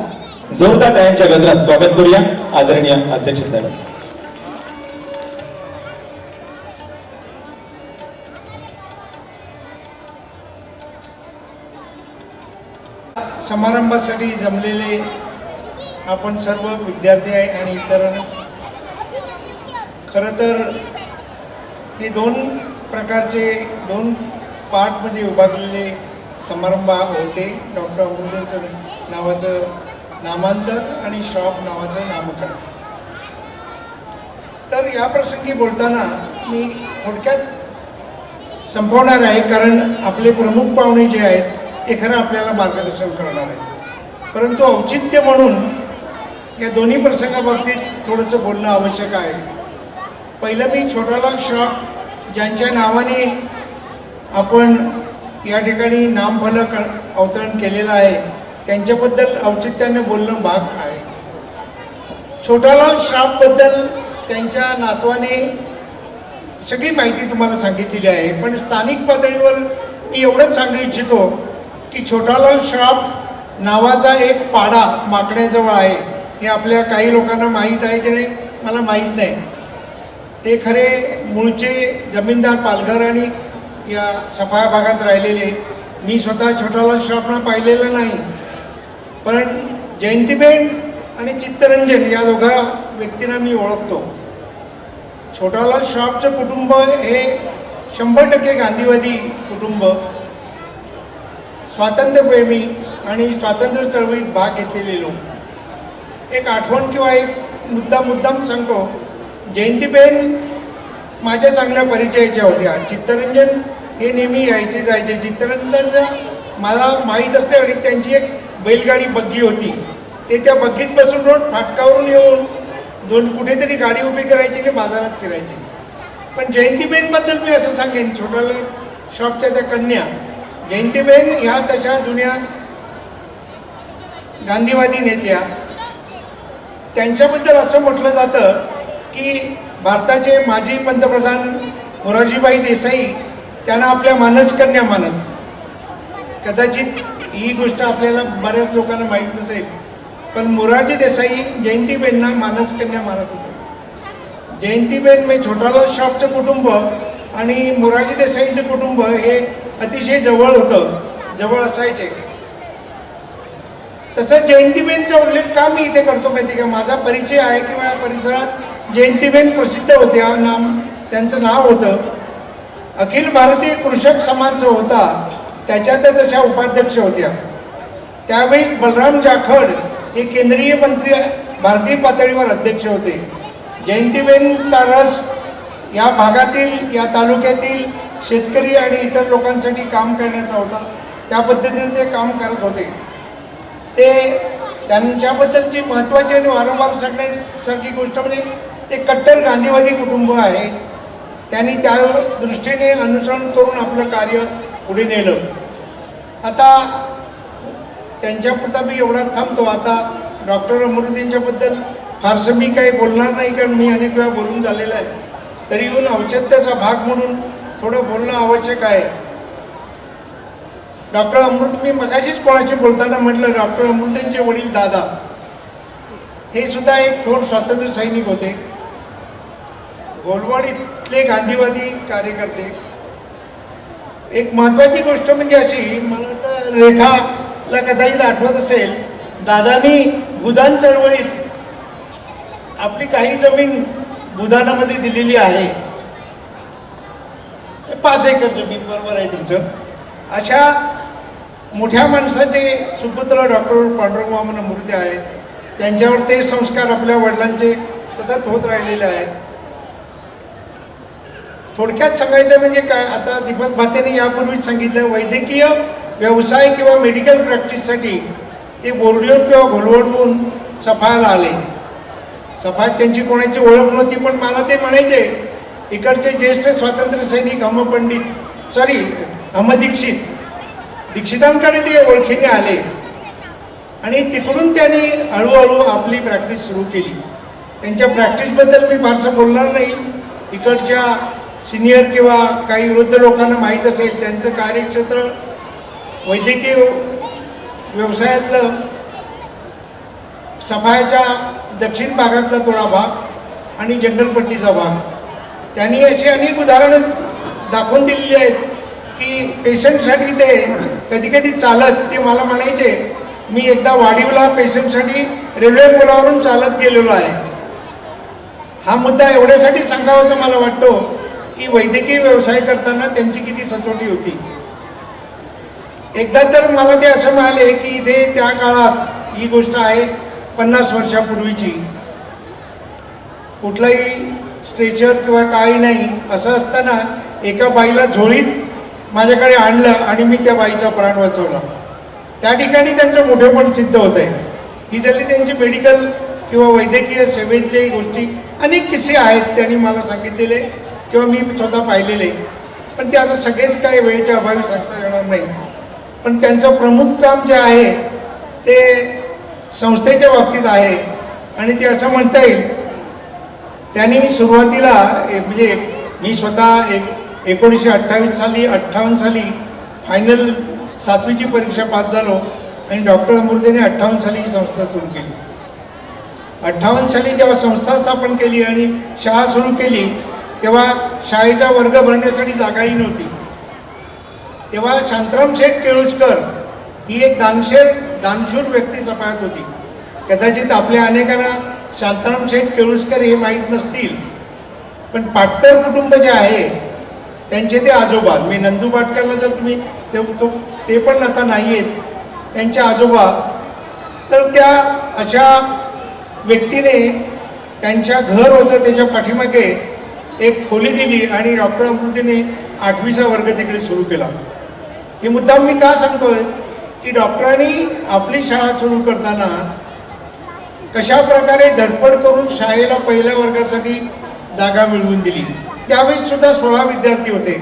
जोरदार टाळ्यांच्या गजरात स्वागत करूया आदरणीय अध्यक्ष साहेब. समारंभासाठी जमलेले आपण सर्व विद्यार्थी आहे आणि इतर, खरं तर हे दोन प्रकारचे दोन पार्टमध्ये विभागलेले समारंभ होते. डॉक्टर अमृतेंचं नावाचं नामांतर आणि श्रॉफ नावाचं नामकरण. तर या प्रसंगी बोलताना मी थोडक्यात संपवणार आहे, कारण आपले प्रमुख पाहुणे जे आहेत ते खरं आपल्याला मार्गदर्शन करणार आहेत. परंतु औचित्य म्हणून या दोन्ही प्रसंगाबाबतीत थोडंसं बोलणं आवश्यक आहे. पहिलं मी छोटालाल श्रॉफ ज्यांच्या नावाने आपण या ठिकाणी नामफलक अवतरण केलेलं आहे त्यांच्याबद्दल औचित्याने बोलणं भाग आहे. छोटालाल श्रॉफबद्दल त्यांच्या नातवाने सगळी माहिती तुम्हाला सांगितलेली आहे, पण स्थानिक पातळीवर मी एवढंच सांगू इच्छितो की छोटालाल श्रॉफ नावाचा एक पाडा माकड्याजवळ आहे. हे आपल्या काही लोकांना माहीत आहे की नाही मला माहीत नाही. ते खरे मूळचे जमीनदार पालघर आणि या सफाया भागात राहिलेले. मी स्वतः छोटालाल श्रॉफना पाहिलेलं नाही, पण जयंतीबेन आणि चित्तरंजन या दोघा व्यक्तींना मी ओळखतो. छोटालाल श्रॉफचं कुटुंब हे 100% गांधीवादी कुटुंब, स्वातंत्र्यप्रेमी आणि स्वातंत्र्य चळवळीत भाग घेतलेले लोक. एक आठवण किंवा एक मुद्दाम सांगतो. जयंतीबेन माझ्या चांगल्या परिचयाच्या होत्या. चित्तरंजन हे नेहमी यायचे जायचे. चित्तरंजनच्या मला माहीत असते आणि त्यांची एक बैलगाडी बग्गी होती. ते त्या बग्गीत बसून रोज फाटकावरून येऊन कुठेतरी गाडी उभी करायची आणि बाजारात फिरायची. पण जयंतीबेनबद्दल मी असं सांगेन, छोटालाल श्रॉफच्या त्या कन्या जयंतीबेन ह्या तशा जुन्या गांधीवादी नेत्या. त्यांच्याबद्दल असं म्हटलं जातं की भारताचे माजी पंतप्रधान मोरारजीभाई देसाई त्यांना आपल्या मानसकन्या मानत. कदाचित ही गोष्ट आपल्याला बऱ्याच लोकांना माहीत नसेल, पण मोरारजी देसाई जयंतीबेनना मानसकन्या मानत असत. जयंतीबेन म्हणजे छोटालाल श्रॉफचं कुटुंब आणि मोरारजी देसाईंचं कुटुंब हे अतिशय जवळ होतं, जवळ असायचे. तसं जयंतीबेनचा उल्लेख का मी इथे करतो माहिती का, माझा परिचय आहे की माझ्या परिसरात जयंतीबेन प्रसिद्ध होत्या. त्यांचं नाव होतं. अखिल भारतीय कृषक समाज जो होता त्याच्या त्या तशा उपाध्यक्ष होत्या. त्यावेळी बलराम जाखड हे केंद्रीय मंत्री भारतीय पातळीवर अध्यक्ष होते. जयंतीबेनचा रस या भागातील या तालुक्यातील शेतकरी आणि इतर लोकांसाठी काम करण्याचा होता. त्या पद्धतीने ते काम करत होते. ते त्यांच्याबद्दलची महत्त्वाची आणि वारंवार सांगण्यासारखी गोष्ट म्हणजे ते कट्टर गांधीवादी कुटुंब आहे. त्यांनी त्या दृष्टीने अनुसरण करून आपलं कार्य पुढे नेलं. आता त्यांच्यापुरता मी एवढाच थांबतो. आता डॉक्टर अमृतींच्याबद्दल फारसं मी काही बोलणार नाही, कारण मी अनेक वेळा बोलून झालेलं आहे. तरी येऊन औचित्याचा भाग म्हणून थोडं बोलणं आवश्यक आहे. डॉक्टर अमृत, मी मगाशीच कोणाशी बोलताना म्हटलं, डॉक्टर अमृतींचे वडील दादा हे सुद्धा एक थोर स्वातंत्र्य सैनिक होते. गोलवाडीतले गांधीवादी कार्यकर्ते. एक महत्त्वाची गोष्ट म्हणजे अशी, मला वाटतं रेखाला कदाचित आठवत असेल, दादानी भूदान चळवळीत आपली काही जमीन भूदानामध्ये दिलेली आहे. 5 एकर जमीन, बरोबर आहे तुमचं. अशा मोठ्या माणसाचे सुपुत्र डॉक्टर पांडुरंग वामन अमृते आहेत. त्यांच्यावर ते संस्कार आपल्या वडिलांचे सतत होत राहिलेले आहेत. थोडक्यात सांगायचं म्हणजे काय, आता दीपक भातेने यापूर्वीच सांगितलं, वैद्यकीय व्यवसाय किंवा मेडिकल प्रॅक्टिससाठी ते बोर्डिओन किंवा घोलवडहून सफायला आले. सफायत त्यांची कोणाची ओळख नव्हती, पण मला ते म्हणायचे, इकडचे ज्येष्ठ स्वातंत्र्य सैनिक दीक्षितांकडे ते ओळखीने आले आणि तिकडून त्यांनी हळूहळू आपली प्रॅक्टिस सुरू केली. त्यांच्या प्रॅक्टिसबद्दल मी फारसं बोलणार नाही. इकडच्या सिनियर किंवा काही वृद्ध लोकांना माहीत असेल, त्यांचं कार्यक्षेत्र वैद्यकीय व्यवसायातलं सफायाच्या दक्षिण भागातला थोडा भाग आणि जंगलपट्टीचा भाग. त्यांनी अशी अनेक उदाहरणं दाखवून दिलेली आहेत की पेशंटसाठी ते कधी कधी चालत, ते मला म्हणायचे, मी एकदा वाडीवला पेशंटसाठी रेल्वे पुलावरून चालत गेलेलो आहे. हा मुद्दा एवढ्यासाठी सांगावासा मला वाटतो की वैद्यकीय व्यवसाय करताना त्यांची किती सचोटी होती. एकदा तर मला ते असं म्हणाले की इथे त्या काळात, ही गोष्ट आहे 50 वर्षापूर्वीची, कुठलाही स्ट्रेचर किंवा काही नाही. असं असताना एका बाईला झोळीत माझ्याकडे आणलं आणि मी त्या बाईचा प्राण वाचवला. त्या ठिकाणी त्यांचं मोठेपण सिद्ध होत आहे. ही झाली त्यांची मेडिकल किंवा वैद्यकीय सेवेतल्या गोष्टी. अनेक किस्से आहेत त्यांनी मला सांगितलेले किंवा मी स्वतः पाहिलेले, पण ते आता सगळेच काही वेळेच्या अभावी सांगता येणार नाही. पण त्यांचं प्रमुख काम जे आहे ते संस्थेच्या बाबतीत आहे आणि ते असं म्हणता येईल, त्यांनी सुरुवातीला म्हणजे मी स्वतः 1958 साली फायनल 7वीची परीक्षा पास झालो आणि डॉक्टर अमृतेने 58 साली ही संस्था सुरू केली. 58 साली जेव्हा संस्था स्थापन केली आणि शाळा सुरू केली, तेव्हा शाळेचा वर्ग भरण्यासाठी जागाही नव्हती. तेव्हा शांताराम शेठ केळुसकर ही एक दानशूर व्यक्ती सफायत होती. कदाचित आपल्या अनेकांना शांताराम शेठ केळुसकर हे माहीत नसतील, पण पाटकर कुटुंब जे आहे त्यांचे ते आजोबा, मी नंदू पाटकरला तर तुम्ही ते पण आता नाही आहेत, त्यांचे आजोबा. तर त्या अशा व्यक्तीने त्यांच्या घर होतं त्याच्या पाठीमागे एक खोली दिली आणि डॉक्टर अमृतीने 8वीचा वर्ग तिकडे सुरू केला. हे मुद्दाम मी का सांगतोय की डॉक्टरांनी आपली शाळा सुरू करताना कशा प्रकारे धडपड करून शाळेला पहिल्या वर्गासाठी जागा मिळवून दिली. त्यावेळेस सुद्धा 16 विद्यार्थी होते.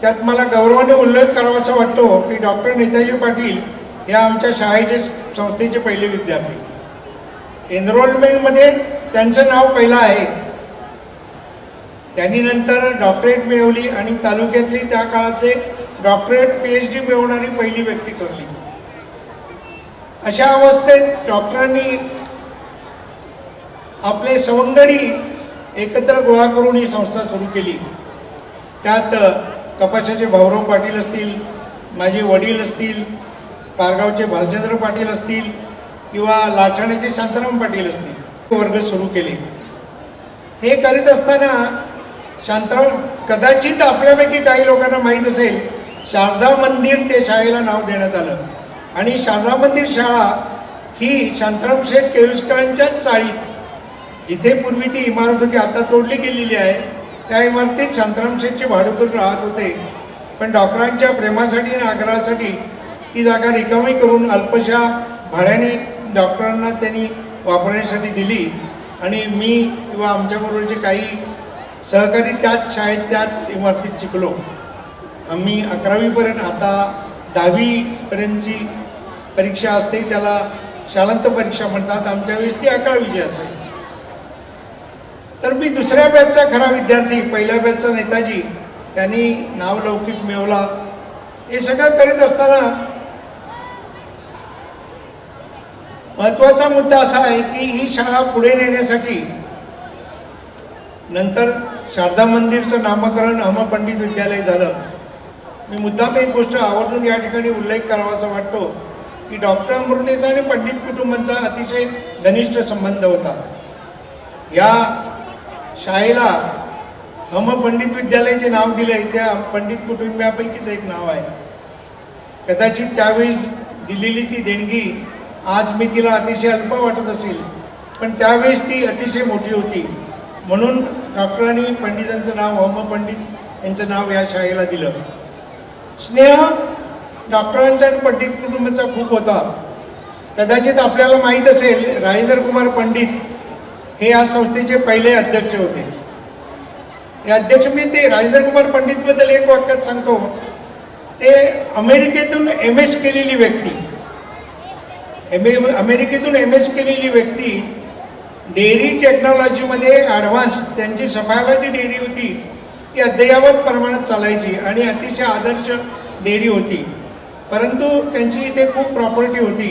त्यात मला गौरवाने उल्लेख करावासा वाटतो की डॉक्टर नेताजी पाटील हे आमच्या शाळेचे संस्थेचे पहिले विद्यार्थी. एनरोलमेंटमध्ये त्यांचं नाव पहिलं आहे. त्यांनी नंतर डॉक्टरेट मिळवली आणि तालुक्यातली त्या काळातले डॉक्टरेट PhD मिळवणारी पहिली व्यक्ती ठरली. अशा अवस्थेत डॉक्टरांनी आपले सवंगडी एकत्र गोळा करून ही संस्था सुरू केली. त्यात कपाशाचे भाऊराव पाटील असतील, माझे वडील असतील, पारगावचे भालचंद्र पाटील असतील किंवा लाठाण्याचे शांताराम पाटील असतील वर्ग सुरू केले. हे करीत असताना शांताराम, कदाचित आपल्यापैकी काही लोकांना माहीत असेल, शारदा मंदिर ते शाळेला नाव देण्यात आलं आणि शारदा मंदिर शाळा ही शांताराम शेठ केळुसकरांच्याच चाळीत, जिथे पूर्वी ती इमारत होती आता तोडली गेलेली आहे, त्या इमारतीत शांताराम शेठचे भाडेकरू राहत होते. पण डॉक्टरांच्या प्रेमासाठी आणि आग्रहासाठी ती जागा रिकामी करून अल्पशा भाड्याने डॉक्टरांना त्यांनी वापरण्यासाठी दिली आणि मी किंवा आमच्याबरोबरचे काही सहकारी त्याच शाळेत त्याच इमारतीत शिकलो. आम्ही 11वीपर्यंत, आता 10वीपर्यंतची परीक्षा असते त्याला शालांत परीक्षा म्हणतात, आमच्या वेळेस ती 11वीची असायची. तर मी दुसऱ्या बॅचचा खरा विद्यार्थी, पहिल्या बॅचचा नेताजी, त्यांनी नावलौकिक मिळवला. हे सगळं करीत असताना महत्त्वाचा मुद्दा असा आहे की ही शाळा पुढे नेण्यासाठी नंतर शारदा मंदिरचं नामकरण अमरपंडित विद्यालय झालं. मी मुद्दाम एक गोष्ट आवर्जून या ठिकाणी उल्लेख करावासा वाटतो की डॉक्टर अमृतेचा आणि पंडित कुटुंबांचा अतिशय घनिष्ठ संबंध होता. या शाळेला अमरपंडित विद्यालय जे नाव दिलं आहे त्या पंडित कुटुंबियापैकीच एक नाव आहे. कदाचित त्यावेळी दिलेली ती देणगी आज मी तिला अतिशय अल्प वाटत असेल, पण त्यावेळेस ती अतिशय मोठी होती. म्हणून डॉक्टरांनी पंडितांचं नाव, अमरपंडित यांचं नाव या शाळेला दिलं. स्नेह डॉक्टरांचा आणि पंडित कुटुंबाचा खूप होता. कदाचित आपल्याला माहीत असेल, राजेंद्र कुमार पंडित हे या संस्थेचे पहिले अध्यक्ष होते. हे अध्यक्ष, मी ते राजेंद्र कुमार पंडितबद्दल एक वाक्यात सांगतो, ते अमेरिकेतून MS केलेली व्यक्ती, अमेरिकेतून MS केलेली व्यक्ती, डेअरी टेक्नॉलॉजीमध्ये ॲडव्हान्स, त्यांची सफायला जी डेअरी होती ती अद्ययावत प्रमाणात चालायची आणि अतिशय आदर्श डेअरी होती. परंतु त्यांची इथे खूप प्रॉपर्टी होती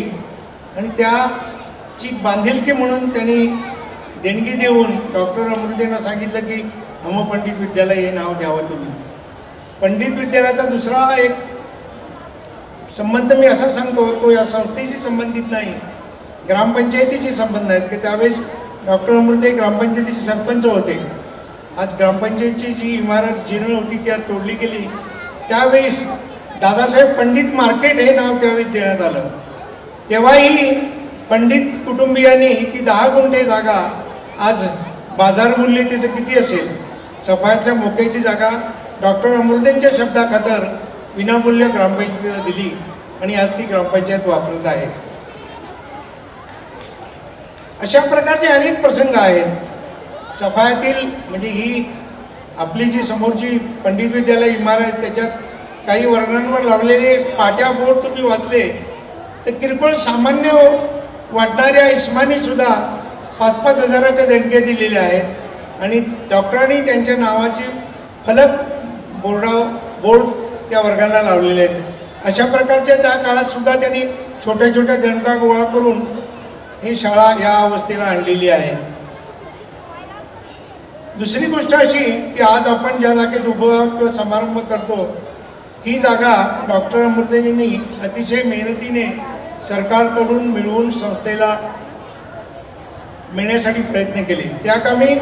आणि त्याची बांधिलकी म्हणून त्यांनी देणगी देऊन डॉक्टर अमृतेंना सांगितलं की अमरपंडित विद्यालय हे नाव द्यावं तुम्ही. पंडित विद्यालयाचा दुसरा एक संबंध मी असा सांगतो, तो या संस्थेशी संबंधित नाही, ग्रामपंचायतीशी संबंध आहेत की त्यावेळेस डॉक्टर अमृते ग्रामपंचायतीचे सरपंच होते. आज ग्रामपंचायतची जी इमारत जीर्ण होती त्या तोडली गेली. त्यावेळेस दादासाहेब पंडित मार्केट हे नाव त्यावेळेस देण्यात आलं. तेव्हाही पंडित कुटुंबियांनी ती 10 गुंठे जागा, आज बाजार मूल्य त्याचं किती असेल, सफायातल्या मोक्याची जागा डॉक्टर अमृतेंच्या शब्दाखातर विनामूल्य ग्रामपंचायतीला दिली आणि आज ती ग्रामपंचायत वापरत आहे. अशा प्रकारचे अनेक प्रसंग आहेत. सफायातील म्हणजे ही आपली जी समोरची पंडित विद्यालय इमारत, त्याच्यात काही वर्गांवर लावलेले पाट्या बोर्ड तुम्ही वाचले तर किरकोळ सामान्य वाटणाऱ्या इस्मानीसुद्धा 5-5 हजाराच्या देणग्या दिलेल्या आहेत आणि डॉक्टरांनी त्यांच्या नावाचे फलक बोर्ड त्या वर्गाला लावलेले आहेत. अशा प्रकारच्या त्या काळात सुद्धा त्यांनी छोट्या छोट्या देणगा गोळा करून ही शाळा या अवस्थेला आणलेली आहे. दुसरी गोष्ट अशी की आज आपण ज्या जागेत उभं आहोत किंवा समारंभ करतो, ही जागा डॉक्टर अमृतेजींनी अतिशय मेहनतीने सरकारकडून मिळवून संस्थेला मिळण्यासाठी प्रयत्न केले. त्या कामी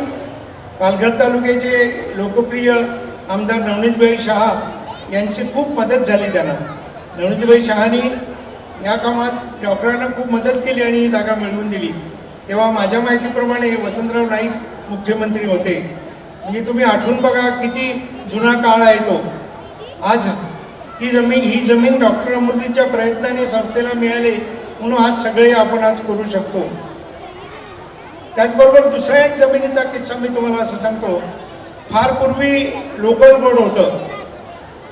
पालघर तालुक्याचे लोकप्रिय आमदार नवनीतभाई शहा यांची खूप मदत झाली. त्यांना नवनीतभाई शहानी या कामात डॉक्टरांना खूप मदत केली आणि ही जागा मिळवून दिली. तेव्हा माझ्या माहितीप्रमाणे वसंतराव नाईक मुख्यमंत्री होते. म्हणजे तुम्ही आठवून बघा किती जुना काळ आहे तो. आज ही जमीन डॉक्टर अमृतेंच्या प्रयत्नाने संस्थेला मिळाली म्हणून आज सगळे आपण आज करू शकतो. त्याचबरोबर दुसऱ्या एक जमिनीचा किस्सा मी तुम्हाला असं सांगतो. फार पूर्वी लोकल बोर्ड होतं.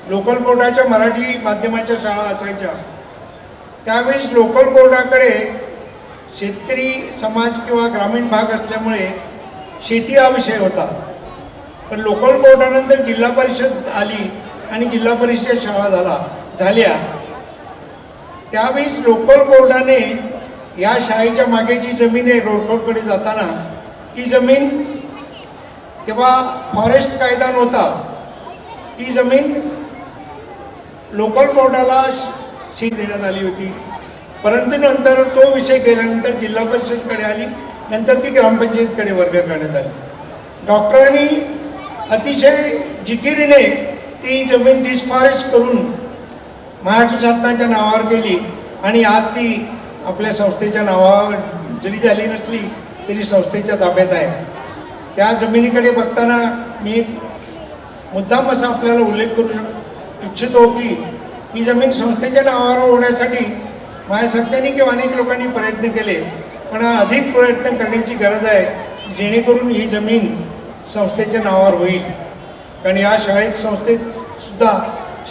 लोकल बोर्डाच्या मराठी माध्यमाच्या शाळा असायच्या. त्यावेळेस लोकल बोर्डाकडे शेतकरी समाज किंवा ग्रामीण भाग असल्यामुळे शेती हा विषय होता. पण लोकल बोर्डानंतर जिल्हा परिषद आली आणि जिल्हा परिषद शाळा झाल्या. त्यावेळेस लोकल बोर्डाने या शाळेच्या मागे जी जमीन आहे रोडकडे जाताना, ती जमीन तेव्हा फॉरेस्ट कायदा नव्हता, ती जमीन लोकल बोर्डाला शी देण्यात आली होती. परंतु नंतर तो विषय गेल्यानंतर जिल्हा परिषदकडे आली, नंतर ती ग्रामपंचायतीकडे वर्ग करण्यात आली. डॉक्टरांनी अतिशय जिकिरीने ती जमीन डिस्फॉरेस्ट करून महाराष्ट्र शासनाच्या नावावर केली आणि आज ती आपल्या संस्थेच्या नावावर जरी झाली नसली तरी संस्थेच्या ताब्यात आहे. त्या जमिनीकडे बघताना मी मुद्दाम असा आपल्याला उल्लेख करू इच्छितो की ही जमीन संस्थेच्या नावावर होण्यासाठी माझ्यासारख्यांनी किंवा अनेक लोकांनी प्रयत्न केले, पण अधिक प्रयत्न करण्याची गरज आहे जेणेकरून ही जमीन संस्थेच्या नावावर होईल. कारण या शाळेत संस्थेत सुद्धा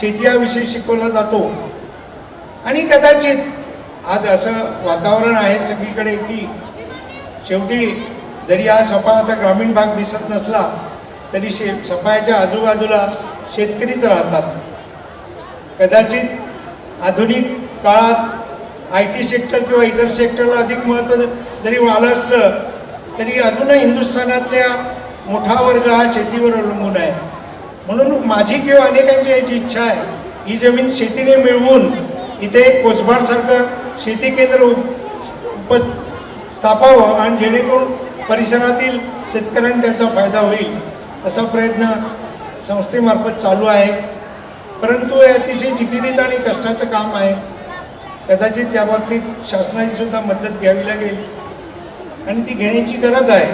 शेती हा विषय शिकवला जातो आणि कदाचित आज असं वातावरण आहे सगळीकडे की शेवटी जरी हा सफा आता ग्रामीण भाग दिसत नसला तरी सफायाच्या आजूबाजूला शेतकरीच राहतात. कदाचित आधुनिक काळात IT सेक्टर किंवा इतर सेक्टरला अधिक महत्त्व जरी आलं असलं तरी अजूनही हिंदुस्थानातल्या मोठा वर्ग हा शेतीवर अवलंबून आहे. म्हणून माझी किंवा अनेकांची याची इच्छा आहे ही जमीन शेतीने मिळवून इथे कोसबाडसारखं शेती केंद्र स्थापावं आणि जेणेकरून परिसरातील शेतकऱ्यांना त्याचा फायदा होईल तसा प्रयत्न संस्थेमार्फत चालू आहे. परंतु हे अतिशय जिकिरीचं आणि कष्टाचं काम आहे. कदाचित त्या बाबतीत शासनाची सुद्धा मदत घ्यावी लागेल आणि ती घेण्याची गरज आहे.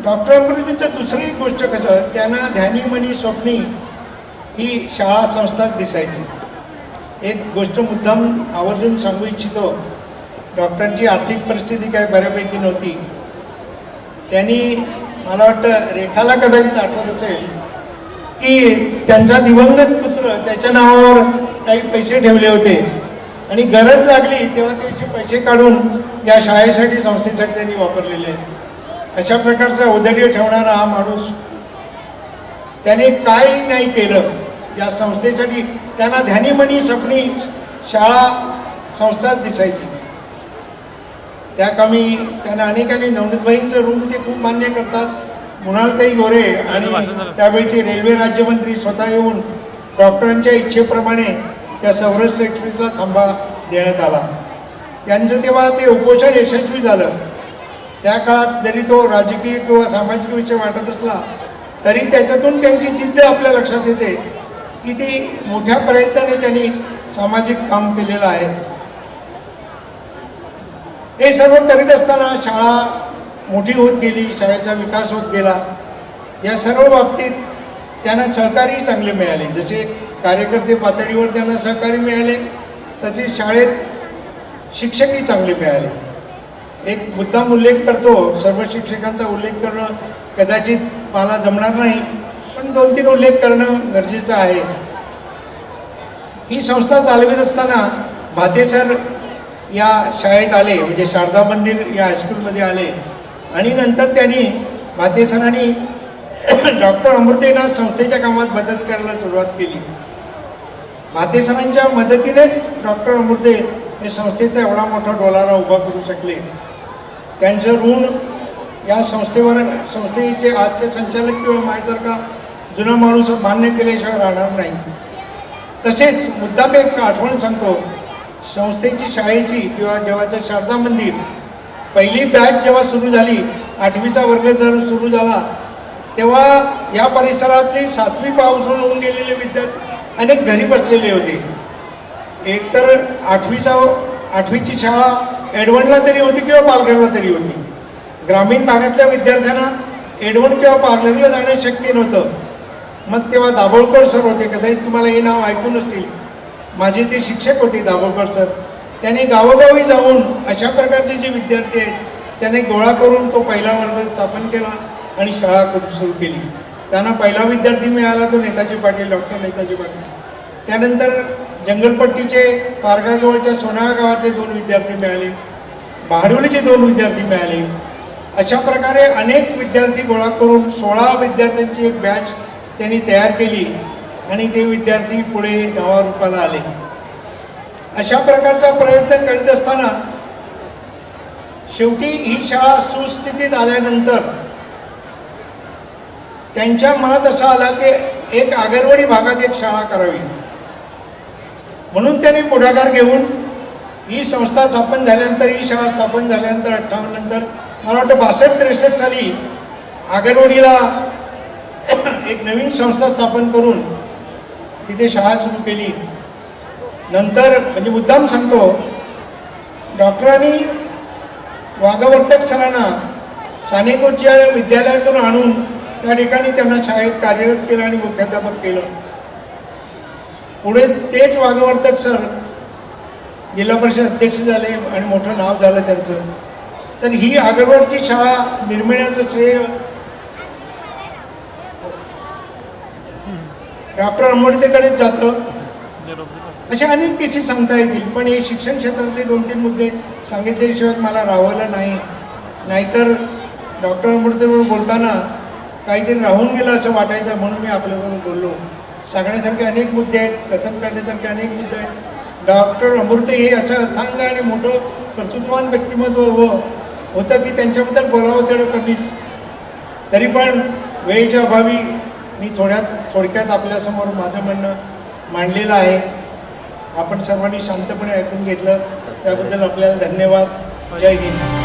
डॉक्टर अमृतेचं दुसरी एक गोष्ट कसं त्यांना ध्यानी मनी स्वप्नी ही शाळा संस्थाच दिसायची. एक गोष्ट मुद्दाम आवर्जून सांगू इच्छितो. डॉक्टरांची आर्थिक परिस्थिती काय बऱ्यापैकी नव्हती. त्यांनी मला वाटतं रेखाला कदाचित आठवत असेल की त्यांचा दिवंगत पुत्र त्याच्या नावावर काही पैसे ठेवले होते आणि गरज लागली तेव्हा त्याचे पैसे काढून या शाळेसाठी संस्थेसाठी त्यांनी वापरलेले आहेत. अशा प्रकारचा औदार्य ठेवणारा हा माणूस त्याने काही नाही केलं या संस्थेसाठी. त्यांना ध्यानी मनी स्वप्नी शाळा संस्थाच दिसायची. त्या कामी त्यांना अनेकांनी नवनीतबाईंचं रूम ते खूप मान्य करतात. मृणालताई गोरे आणि त्यावेळीचे रेल्वे राज्यमंत्री स्वतः येऊन डॉक्टरांच्या इच्छेप्रमाणे त्या सौराष्ट्र एक्सप्रेसला थांबा देण्यात आला. त्यांचं तेव्हा ते उपोषण यशस्वी झालं. त्या काळात जरी तो राजकीय किंवा सामाजिक विषय वाटत असला तरी त्याच्यातून त्यांची जिद्द आपल्या लक्षात येते की ती मोठ्या प्रयत्नाने त्यांनी सामाजिक काम केलेलं आहे. हे सर्व करीत असताना शाळा मोठी होत गेली, शाळेचा विकास होत गेला. या सर्व बाबतीत त्यांना सहकारी चांगले मिळाले. जसे कार्यकर्ते पातळीवर त्यांना सहकार्य मिळाले तसे शाळेत शिक्षकही चांगले मिळाले. एक मुद्दाम उल्लेख करतो, सर्व शिक्षकांचा उल्लेख करणं कदाचित मला जमणार नाही, पण 2-3 उल्लेख करणं गरजेचं आहे. ही संस्था चालवित असताना भाते सर या शाळेत आले, म्हणजे शारदा मंदिर या हायस्कूलमध्ये आले आणि नंतर त्यांनी भाते सरांनी डॉक्टर अमृतेंना संस्थेच्या कामात मदत करायला सुरुवात केली. भाते सरांच्या मदतीनेच डॉक्टर अमृते हे संस्थेचा एवढा मोठा डोलारा उभा करू शकले. त्यांचं ऋण या संस्थेचे आजचे संचालक किंवा माझ्यासारखा जुना माणूस मान्य केल्याशिवाय राहणार नाही. तसेच मुद्दाम एक आठवण सांगतो, संस्थेची शाळेची किंवा जेव्हाचं शारदा मंदिर पहिली बॅच जेव्हा सुरू झाली, 8वीचा वर्ग जर सुरू झाला तेव्हा या परिसरातले 7वी पासून होऊन गेलेले विद्यार्थी अनेक घरी बसलेले होते. एकतर 8वीची शाळा एडवणला तरी होती किंवा पालघरला तरी होती. ग्रामीण भागातल्या विद्यार्थ्यांना एडवण किंवा पालघरला जाणं शक्य नव्हतं. मग तेव्हा दाभोळकर सर होते, कदाचित तुम्हाला हे नाव ऐकून असतील. माझे ते शिक्षक होते दाभोळकर सर. त्यांनी गावोगावी जाऊन अशा प्रकारचे जे विद्यार्थी आहेत त्याने गोळा करून तो पहिला वर्ग स्थापन केला आणि शाळा सुरू केली. त्यांना पहिला विद्यार्थी मिळाला तो नेताजी पाटील, डॉक्टर नेताजी पाटील. त्यानंतर जंगलपट्टीचे पारगाजवळच्या सोनाळा गावातले 2 विद्यार्थी मिळाले, बहाडोलीचे 2 विद्यार्थी मिळाले. अशा प्रकारे अनेक विद्यार्थी गोळा करून 16 विद्यार्थ्यांची एक बॅच त्यांनी तयार केली आणि ते विद्यार्थी पुढे नावारूपाला आले. अशा प्रकारचा प्रयत्न करीत असताना शेवटी ही शाळा सुस्थितीत आल्यानंतर त्यांच्या मनात असं आलं की एक आगरवाडी भागात एक शाळा करावी, म्हणून त्यांनी पुढाकार घेऊन ही संस्था स्थापन झाल्यानंतर, ही शाळा स्थापन झाल्यानंतर 58 नंतर मला वाटतं 62-63 साली आगरवाडीला एक नवीन संस्था स्थापन करून तिथे शाळा सुरू केली. नंतर म्हणजे मुद्दाम सांगतो, डॉक्टरांनी वाघवर्तक सरांना सानेगुरुच्या विद्यालयातून आणून त्या ठिकाणी त्यांना शाळेत कार्यरत केलं आणि मुख्याध्यापक केलं. पुढे तेच वाघवर्तक सर जिल्हा परिषद अध्यक्ष झाले आणि मोठं नाव झालं त्यांचं. तर ही आगरवाडची शाळा निर्मिण्याचं श्रेय डॉक्टर आंबेडकरकडेच जातं. असे अनेक किस्से सांगता येतील, पण हे शिक्षण क्षेत्रातले 2-3 मुद्दे सांगितल्याशिवाय मला राहवलं नाही. नाहीतर डॉक्टर आंबेडकरवर बोलताना काहीतरी राहून गेलं असं वाटायचं, म्हणून मी आपल्याबरोबर बोललो. सांगण्यासारखे अनेक मुद्दे आहेत, कथन करण्यासारखे अनेक मुद्दे आहेत. डॉक्टर आंबेडकर हे असं अथांग आणि मोठं कर्तृत्ववान व्यक्तिमत्व होतं की त्यांच्याबद्दल बोलावं तेवढं कमीच. तरी पण वेळेच्या अभावी मी थोडक्यात आपल्यासमोर माझं म्हणणं मांडलेलं आहे. आपण सर्वांनी शांतपणे ऐकून घेतलं त्याबद्दल आपल्याला धन्यवाद. जय हिंद.